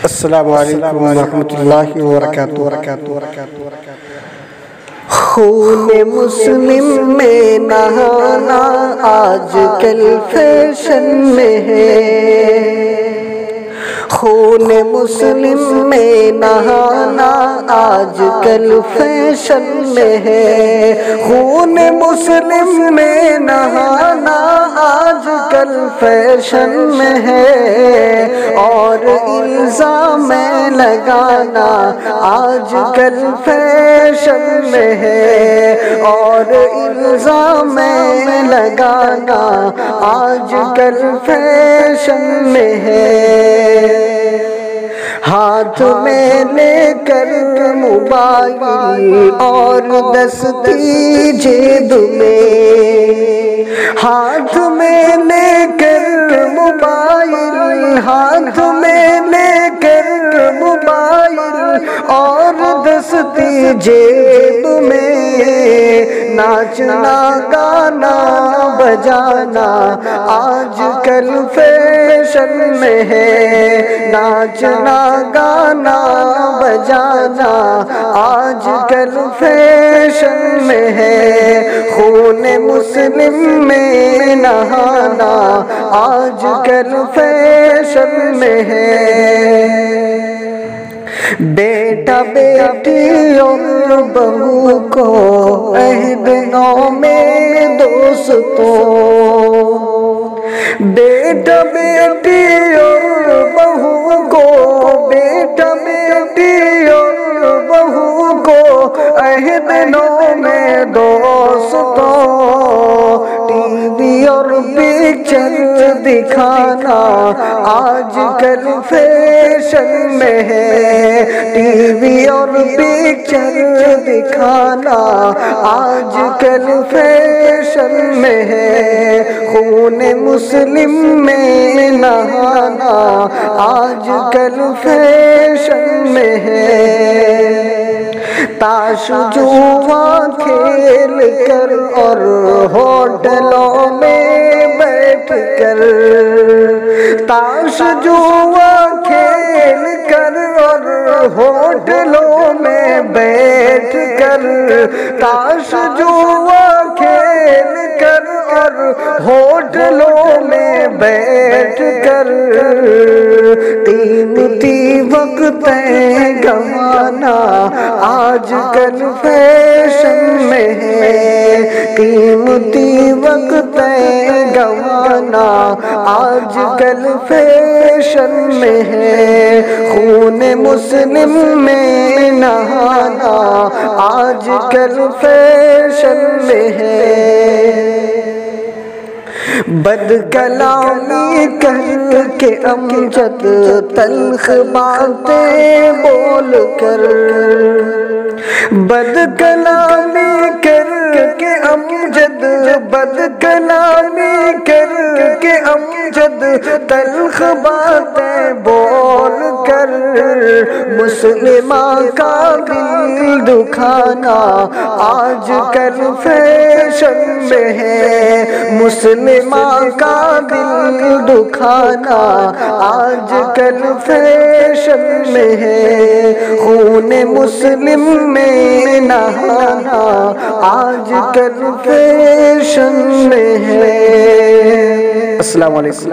السلام علیکم ورحمۃ اللہ وبرکاتہ۔ خون مسلم میں نہانا آج کل فیشن میں ہے، خون مسلم میں نہانا آج کل فیشن میں ہے، خون مسلم میں نہانا آج کل فیشن میں ہے، اور الزام میں لگانا آج کل فیشن میں ہے، اور الزام میں لگانا آج کل فیشن میں ہے۔ ہاتھ میں لے کر موبائل اور دستی جیب میں، ہاتھ میں لے کر موبائل، ہاتھ میں لے کر موبائل اور دستی جیب میں، ناچنا گانا بجانا آج کل فیشن میں ہے، ناچنا گانا بجانا آج کل فیشن میں ہے، خون مسلم میں نہانا آج کل فیشن میں ہے۔ بیٹا بیٹی اور بہو کو عہد نامہ دوستوں، بیٹا بیٹی اور بہو کو، بیٹا بیٹی اور بہو کو عہد نامہ دوستوں، ٹی وی اور پکچر دکھانا آج کل فیشن میں ہے، ٹی وی اور پکچر دکھانا آج کل فیشن میں ہے، خون مسلم میں نہانا آج کل فیشن میں ہے۔ تاش جوا کھیل کر اور ہوٹلوں میں بیٹھ کر، تاش جوا کھیل کر اور ہوٹلوں میں بیٹھ کر، تاش جوا کھیل کر اور ہوٹلوں میں بیٹھ کر، قیمتی وقت گنوانا آج کل فیشن میں ہے، قیمتی وقت گنوانا آج کل فیشن میں ہے، خون مسلم میں نہانا آج کل فیشن میں ہے۔ بد کلامی کر کے امجد تلخ باتیں بول کر، بد کلامی کر کے امجد، بد کلامی کر کے امجد تلخ باتیں بول کر، مسلمہ کا دل دکھانا آج کل فیشن میں ہے، مسلمہ کا دل دکھانا آج کل فیشن میں ہے، خون مسلم میں نہانا آج کل فیشن میں ہے۔ السلام علیکم۔